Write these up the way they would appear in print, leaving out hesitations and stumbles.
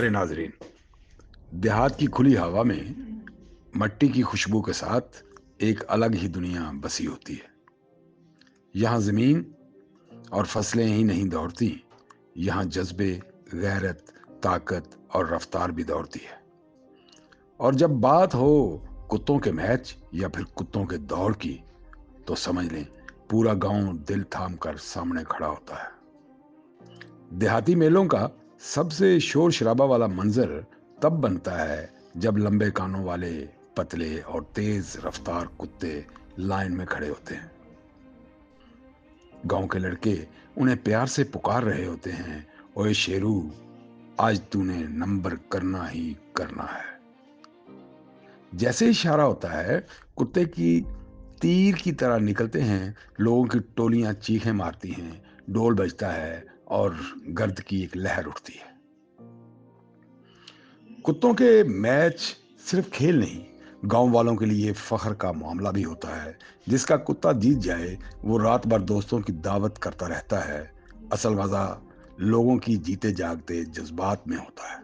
प्यारे नाजरीन, देहात की खुली हवा में मट्टी की खुशबू के साथ एक अलग ही दुनिया बसी होती है। यहाँ जमीन और फसलें ही नहीं दौड़ती, यहाँ जज्बे, गैरत, ताकत और रफ्तार भी दौड़ती है। और जब बात हो कुत्तों के मैच या फिर कुत्तों के दौड़ की, तो समझ लें पूरा गांव दिल थाम कर सामने खड़ा होता है। देहाती मेलों का सबसे शोर शराबा वाला मंजर तब बनता है जब लंबे कानों वाले, पतले और तेज रफ्तार कुत्ते लाइन में खड़े होते हैं। गांव के लड़के उन्हें प्यार से पुकार रहे होते हैं, ओए शेरू, आज तूने नंबर करना ही करना है। जैसे इशारा होता है, कुत्ते की तीर की तरह निकलते हैं। लोगों की टोलियां चीखें मारती हैं, ढोल बजता है और गर्द की एक लहर उठती है। कुत्तों के मैच सिर्फ खेल नहीं, गांव वालों के लिए फख्र का मामला भी होता है। जिसका कुत्ता जीत जाए वो रात भर दोस्तों की दावत करता रहता है। असल मजा लोगों की जीते जागते जज्बात में होता है।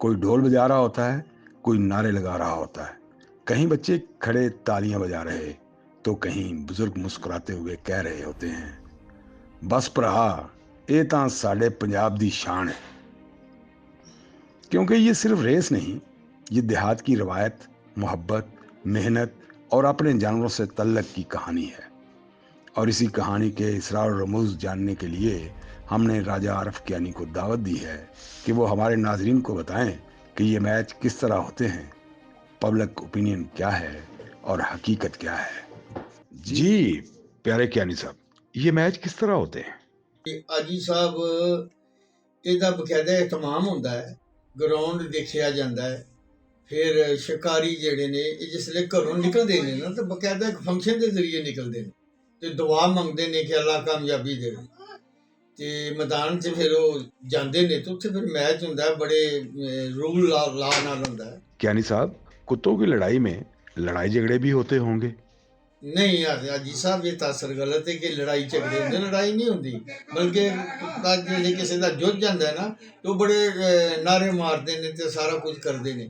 कोई ढोल बजा रहा होता है, कोई नारे लगा रहा होता है, कहीं बच्चे खड़े तालियां बजा रहे, तो कहीं बुजुर्ग मुस्कुराते हुए कह रहे होते हैं, बस भरा, ये तां साडे पंजाब दी शान है। क्योंकि ये सिर्फ रेस नहीं, ये देहात की रवायत, मोहब्बत, मेहनत और अपने जानवरों से तल्लक की कहानी है। और इसी कहानी के इसरार और रमूज जानने के लिए हमने राजा आरफ कियानी को दावत दी है कि वो हमारे नाजरीन को बताएं कि ये मैच किस तरह होते हैं, पब्लिक ओपिनियन क्या है और हकीकत क्या है। जी प्यारे कियानी साहब, ये मैच किस तरह होते हैं? आजी साहब, ਇਹਦਾ ਬਕਾਇਦਾ ਇਤਮਾਮ ਹੁੰਦਾ ਹੈ, ਗਰਾਊਂਡ ਦੇਖਿਆ ਜਾਂਦਾ ਹੈ। ਫਿਰ ਸ਼ਿਕਾਰੀ ਜਿਹੜੇ ਨੇ ਇਹ ਜਿਸਲੇ ਘਰੋਂ ਨਿਕਲਦੇ ਨੇ ਨਾ ਤਾਂ ਬਕਾਇਦਾ ਇੱਕ ਫੰਕਸ਼ਨ ਦੇ ਜ਼ਰੀਏ ਨਿਕਲਦੇ ਨੇ ਤੇ ਦੁਆ ਮੰਗਦੇ ਨੇ ਕਿ ਅੱਲਾ ਕਾਮਯਾਬੀ ਦੇਵੇ ਤੇ ਮੈਦਾਨ 'ਚ ਫਿਰ ਉਹ ਜਾਂਦੇ ਨੇ ਤੇ ਉੱਥੇ ਫਿਰ ਮੈਚ ਹੁੰਦਾ ਹੈ, ਬੜੇ रूल ला ਨਾਲ ਹੁੰਦਾ ਹੈ। कियानी साहब, कुत्तों की लड़ाई में लड़ाई झगड़े भी होते होंगे? नहीं यार आजी साहब, ये तासर गलत है कि लड़ाई झगड़े होंगे। लड़ाई नहीं होती, बल्कि कुत्ता जे किसी का जुझ जाता है ना तो बड़े नारे मारते हैं तो सारा कुछ करते हैं।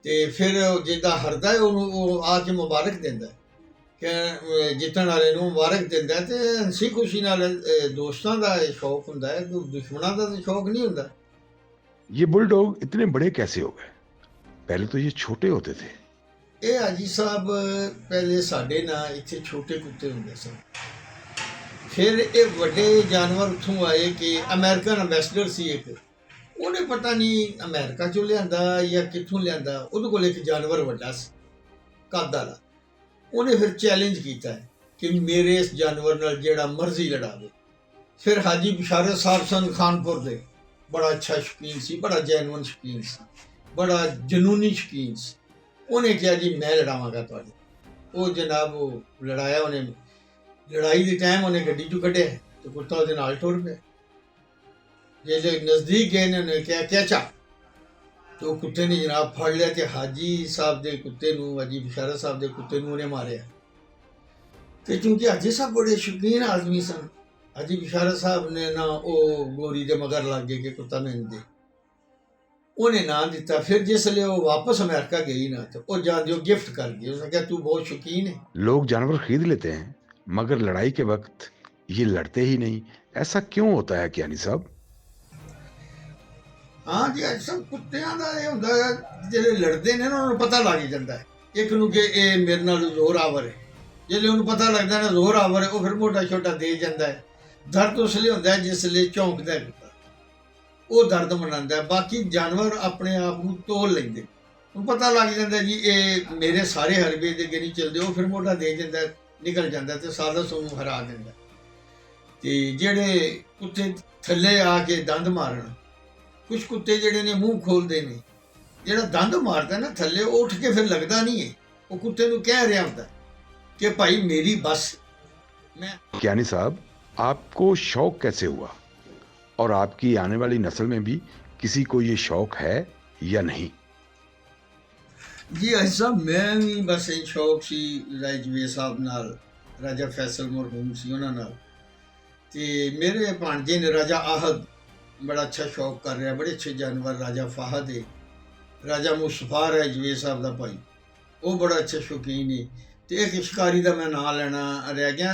तो फिर जिदा हरदा है उन्होंने आके मुबारक देता है कि जितने वाले मुबारक देता है। तो हंसी खुशी नाल दोस्तों का शौक होंदा है, दुश्मनों का तो शौक नहीं होंदा। ये बुलडॉग इतने बड़े कैसे हो गए? पहले तो ये छोटे होते थे। ਇਹ ਆਜੀ ਸਾਹਿਬ ਪਹਿਲੇ ਸਾਡੇ ਨਾਲ ਇੱਥੇ ਛੋਟੇ ਕੁੱਤੇ ਹੁੰਦੇ ਸਨ, ਫਿਰ ਇਹ ਵੱਡੇ ਜਾਨਵਰ ਉੱਥੋਂ ਆਏ ਕਿ ਅਮਰੀਕਨ ਐਂਬੈਸਡਰ ਸੀ ਇੱਕ, ਉਹਨੇ ਪਤਾ ਨਹੀਂ ਅਮਰੀਕਾ ਚੋਂ ਲਿਆਂਦਾ ਜਾਂ ਕਿੱਥੋਂ ਲਿਆਂਦਾ। ਉਹਦੇ ਕੋਲ ਇੱਕ ਜਾਨਵਰ ਵੱਡਾ ਸੀ, ਕੱਦ ਵਾਲਾ। ਉਹਨੇ ਫਿਰ ਚੈਲੰਜ ਕੀਤਾ ਕਿ ਮੇਰੇ ਇਸ ਜਾਨਵਰ ਨਾਲ ਜਿਹੜਾ ਮਰਜ਼ੀ ਲੜਾਵੇ। ਫਿਰ ਹਾਜੀ ਬਿਸ਼ਾਰਤ ਸਾਹਿਬ ਸਨ ਖਾਨਪੁਰ ਦੇ, ਬੜਾ ਅੱਛਾ ਸ਼ੌਕੀਨ ਸੀ, ਬੜਾ ਜੈਨੂਅਨ ਸ਼ੌਕੀਨ ਸੀ, ਬੜਾ ਜਨੂਨੀ ਸ਼ੌਕੀਨ ਸੀ। ਉਹਨੇ ਕਿਹਾ ਜੀ ਮੈਂ ਲੜਾਵਾਂਗਾ ਤੁਹਾਡੇ। ਉਹ ਜਨਾਬ ਉਹ ਲੜਾਇਆ ਉਹਨੇ। ਲੜਾਈ ਦੇ ਟਾਈਮ ਉਹਨੇ ਗੱਡੀ 'ਚੋਂ ਕੱਢਿਆ ਤੇ ਕੁੱਤਾ ਉਹਦੇ ਨਾਲ ਟੁਰ ਪਿਆ। ਜੇ ਨਜ਼ਦੀਕ ਗਏ ਨੇ ਉਹਨੇ ਕਿਹਾ ਕਿਆ ਚਾ, ਤੇ ਉਹ ਕੁੱਤੇ ਨੇ ਜਨਾਬ ਫੜ ਲਿਆ ਤੇ ਹਾਜੀ ਸਾਹਿਬ ਦੇ ਕੁੱਤੇ ਨੂੰ, ਹਾਜੀ ਬਿਸ਼ਾਰਤ ਸਾਹਿਬ ਦੇ ਕੁੱਤੇ ਨੂੰ ਉਹਨੇ ਮਾਰਿਆ। ਤੇ ਕਿਉਂਕਿ ਹਾਜੀ ਸਾਹਿਬ ਬੜੇ ਸ਼ੌਕੀਨ ਆਦਮੀ ਸਨ, ਹਾਜੀ ਬਿਸ਼ਾਰਤ ਸਾਹਿਬ ਨੇ ਨਾ ਉਹ ਗੋਰੀ ਦੇ ਮਗਰ ਲੱਗ ਗਏ ਕਿ ਕੁੱਤਾ ਮੈਨੂੰ ਦੇ, ਉਹਨੇ ਨਾ ਦਿੱਤਾ। ਫਿਰ ਜਿਸਲੇ ਉਹ ਵਾਪਸ ਅमेरिका गई ना तो वो जान गिफ्ट कर गई। उसने कहा तू बहुत शौकीन है। लोग जानवर खरीद लेते हैं मगर लड़ाई के वक्त ये लड़ते ही नहीं, ऐसा क्यों होता है कियानी साहब? हाँ जी, सब कुत्तियां दा ये हुंदा है, ਜਿਹੜੇ ਲੜਦੇ ਨੇ ਨਾ ਉਹਨਾਂ ਨੂੰ ਪਤਾ ਲੱਗ ਜਾਂਦਾ ਹੈ ਇੱਕ ਨੂੰ ਕਿ ਇਹ ਮੇਰੇ ਨਾਲ ਜ਼ੋਰਾਵਰ ਹੈ। ਜਿਹੜੇ ਉਹਨੂੰ ਪਤਾ ਲੱਗਦਾ ਨਾ ਜ਼ੋਰਾਵਰ ਹੈ, ਉਹ ਫਿਰ ਮੋਟਾ ਛੋਟਾ ਦੇ ਜਾਂਦਾ ਹੈ। ਦਰਦ ਉਸ ਲਈ ਹੁੰਦਾ ਹੈ ਜਿਸਲੇ ਝੌਂਕਦਾ ਹੈ, ਉਹ ਦਰਦ ਮਨਾਉਂਦਾ ਹੈ। ਬਾਕੀ ਜਾਨਵਰ ਆਪਣੇ ਆਪ ਨੂੰ ਤੋਲ ਲੈਂਦੇ, ਉਹਨੂੰ ਪਤਾ ਲੱਗ ਜਾਂਦਾ ਜੀ ਇਹ ਮੇਰੇ ਸਾਰੇ ਹਰਬੇ ਦੇ ਅੱਗੇ ਨਹੀਂ ਚੱਲਦੇ। ਉਹ ਫਿਰ ਮੋਢਾ ਦੇ ਜਾਂਦਾ, ਨਿਕਲ ਜਾਂਦਾ ਤੇ ਸਾਜ਼ਿਸ਼ ਉਹਨੂੰ ਹਰਾ ਦਿੰਦਾ। ਤੇ ਜਿਹੜੇ ਕੁੱਤੇ ਥੱਲੇ ਆ ਕੇ ਦੰਦ ਮਾਰਨ, ਕੁਝ ਕੁੱਤੇ ਜਿਹੜੇ ਨੇ ਮੂੰਹ ਖੋਲਦੇ ਨੇ, ਜਿਹੜਾ ਦੰਦ ਮਾਰਦਾ ਨਾ ਥੱਲੇ ਉਹ ਉੱਠ ਕੇ ਫਿਰ ਲੱਗਦਾ ਨਹੀਂ ਹੈ, ਉਹ ਕੁੱਤੇ ਨੂੰ ਕਹਿ ਰਿਹਾ ਹੁੰਦਾ कि भाई मेरी बस। मैं कियानी साहब, आपको शौक कैसे हुआ और आपकी आने वाली नस्ल में भी किसी को ये शौक है या नहीं? जी ऐसा मैं भी बस एक शौक सी राजवे साहब नाल, राजा फैसल मरहूम सी उन्हां नाल, ते मेरे भांजे ने राजा आहद बड़ा अच्छा शौक कर रहा है, बड़े अच्छे जानवर। राजा फाहद है, राजा मुस्तफार है जवेद साहब का भाई, वो बड़ा अच्छा शौकीन है। तो एक शिकारी का मैं नाम लेना रह गया,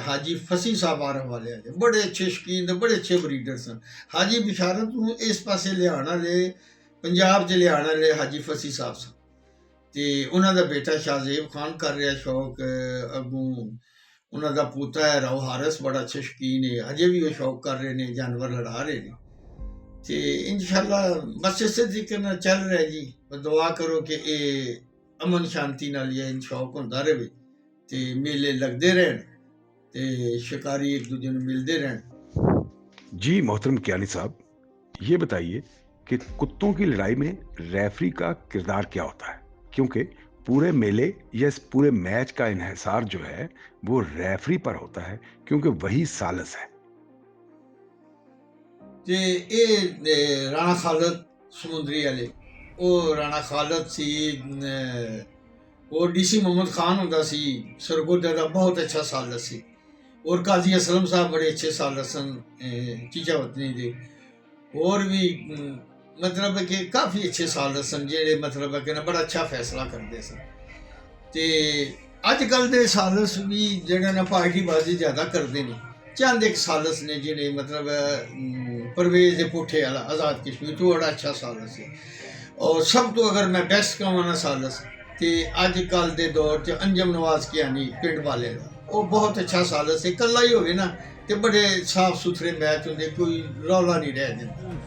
हाजी फसी साहब आरफ वाले है, बड़े अच्छे शौकीन ते बड़े अच्छे ब्रीडर सन। हाजी बिशारत नूं इस पासे लियाण वाले, पंजाब च लियाण वाले हाजी फसी साहब सन। तो उन्हों का बेटा शाहजेब खान कर रहा शौक, अगों उन्हों का पोता है राव हारिस बड़ा अच्छा शौकीन है, अजे भी वो शौक कर रहे हैं, जानवर लड़ा रहे हैं। तो इंशाअल्लाह बस इस तरीके नाल चल रहा है जी। दुआ करो कि ये अमन शांति नाल ये शौक होंदा रहे, तो मेले लगते रहन, तो शिकारी एक दूजे नूं मिलते रहन। जी मोहतरम कियानी साहब, ये बताइए कि कुत्तों की लड़ाई में रेफरी का किरदार क्या होता है, क्योंकि पूरे मेले या इस पूरे मैच का इन्हिसार जो है वो रेफरी पर होता है, क्योंकि वही सालिस है। ते ये राणा खालिद समुंदरी वाले, वो राणा खालिद सी, वो डीसी मोहम्मद खान होंदा सी, सरगोदा का बहुत अच्छा सालिस सी। और काजी असलम साहब बड़े अच्छे सालिस सन चीचा वतनी दे। और भी मतलब है कि काफ़ी अच्छे सालिस सन जेड़े मतलब है कि बड़ा अच्छा फैसला करते सन। ते अजकल दे सालिस भी जेड़े ना पार्टीबाजी ज़्यादा करते नहीं। चंद एक सालिस ने जिन्हें मतलब परवेज दे पुठे वाला आज़ाद कश्मीर तो बड़ा अच्छा सालिस है। और सब तो अगर मैं बेस्ट कहवां ना सालिस ते अजकल दे दौर च अंजम नवाज कियानी पिंड वाले दा, वो बहुत अच्छा सालिस है। कल्ला ही होवे ना ते बड़े साफ सुथरे मैच होंदे, कोई रौला नहीं रह जाता।